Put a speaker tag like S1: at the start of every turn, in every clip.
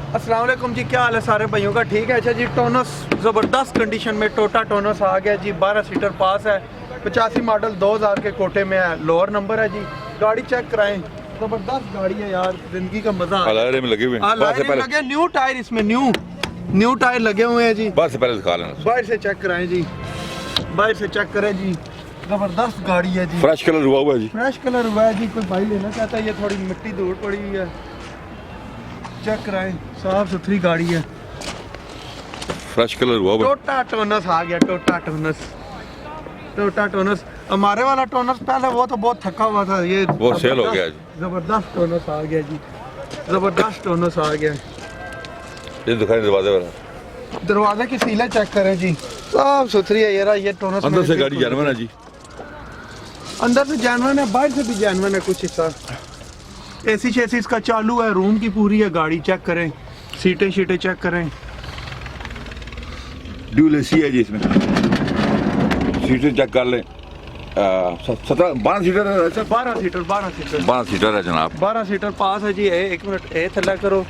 S1: अस्सलाम वालेकुम जी, क्या हाल है सारे भाइयों का? ठीक है। अच्छा जी, टोनस ज़बरदस्त कंडीशन में टोटा टोनस आ गया जी। 12 सीटर पास है, 85 मॉडल 2000 के कोटे में है, लोअर नंबर है जी। गाड़ी चेक कराएं, ज़बरदस्त गाड़ी है यार, जिंदगी का मजा
S2: अलग में लगे हुए हैं।
S1: लगे न्यू टायर, इसमें न्यू टायर लगे हुए हैं जी।
S2: बाहर से पहले दिखा लेना,
S1: बाहर से चेक कराएं जी, बाहर से चेक करें जी। ज़बरदस्त गाड़ी है जी,
S2: फ्रेश कलर हुआ है जी,
S1: फ्रेश कलर हुआ है जी। कोई भाई लेना चाहता है, ये थोड़ी मिट्टी धूल पड़ी हुई है, चेक कराएं, साफ सुथरी गाड़ी है।
S2: फ्रेश कलर हुआ है।
S1: टोटा टोनस आ गया, टोटा टोनस। हमारे वाला टोनस पहले वो तो बहुत थका हुआ था, ये
S2: वो सेल हो गया जी।
S1: जबरदस्त टोनस आ गया जी, जबरदस्त टोनस आ गया।
S2: ये दिखाएं दरवाजे वाला,
S1: दरवाजे की सीलें चेक करें जी, साफ सुथरी है यार। ये टोनस
S2: अंदर से गाड़ी जानवर है जी,
S1: अंदर से जानवर है, बाहर से भी जानवर है कुछ हिस्सा। एसी शेसी इसका चालू है, रूम की पूरी है गाड़ी, चेक करें, सीटें शीटें चेक करें।
S2: ड्यूल एसी है जी, इसमें सीटें चेक कर लें। 12 सीटर है सर,
S1: 12
S2: सीटर है जनाब।
S1: 12 सीटर पास है जी। एक मिनट, ए थल्ला करो,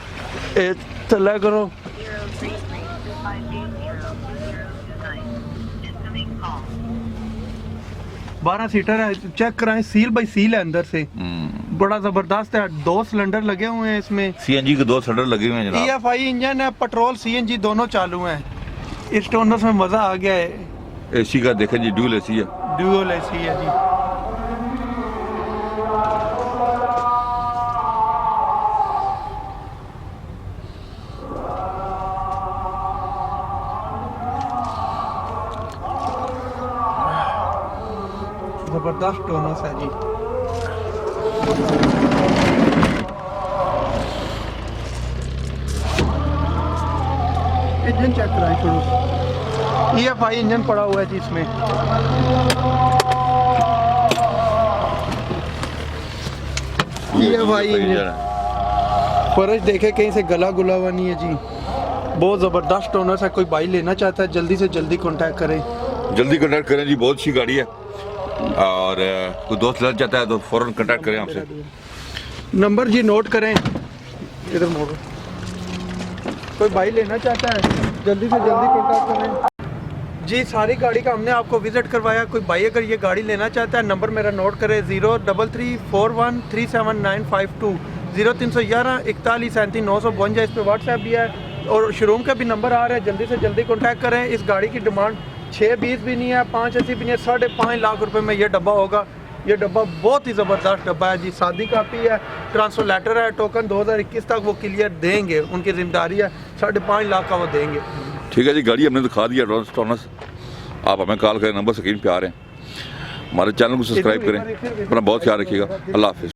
S1: ए थल्ला करो। बारह सीटर है, चेक कराएं, सील बाई सील है अंदर से, बड़ा जबरदस्त है। 2 सिलेंडर लगे हुए हैं इसमें,
S2: सीएनजी के 2 सिलेंडर लगे हुए हैं जनाब।
S1: EFI इंजन है, पेट्रोल सीएनजी दोनों चालू हैं। इस टोनस में मजा आ गया है।
S2: एसी का देखें जी, ड्यूल एसी है,
S1: ड्यूल एसी है जी। जबरदस्त टोनस है जी। इंजन चेक कराएं थोड़ा, EFI इंजन पड़ा हुआ है जी इसमें। EFI इंजन, फर्श देखे कहीं से गला गुला हुआ नहीं है जी। बहुत ज़बरदस्त टोनस है, कोई भाई लेना चाहता है जल्दी से जल्दी कांटेक्ट करें,
S2: जल्दी कांटेक्ट करें जी। बहुत अच्छी गाड़ी है, और कोई दोस्त लेना चाहता है तो फौरन कांटेक्ट करें आपसे।
S1: नंबर जी नोट करें, इधर मोड़ो। कोई भाई लेना चाहता है जल्दी से जल्दी कांटेक्ट करें जी। सारी गाड़ी का हमने आपको विजिट करवाया। कोई भाई अगर ये गाड़ी लेना चाहता है, नंबर मेरा नोट करें, 0334137952, 0311 41 37 952। इस पर व्हाट्सएप भी है और शोरूम का भी नंबर आ रहा है, जल्दी से जल्दी कांटेक्ट करें। इस गाड़ी की डिमांड 620 भी नहीं है, 580 भी नहीं है, 5.5 लाख रुपए में ये डब्बा होगा। ये डब्बा बहुत ही ज़बरदस्त डब्बा है जी। सादी कापी है, ट्रांसफर लेटर है, टोकन 2021 तक वो क्लियर देंगे, उनकी जिम्मेदारी है। 5.5 लाख का वो देंगे।
S2: ठीक है जी, गाड़ी हमने दिखा दिया टोनस। आप हमें कॉल करें, नंबर स्क्रीन पे आ रहे हैं। हमारे चैनल को सब्सक्राइब करें, अपना बहुत ख्याल रखिएगा। अल्लाह हाफिज़।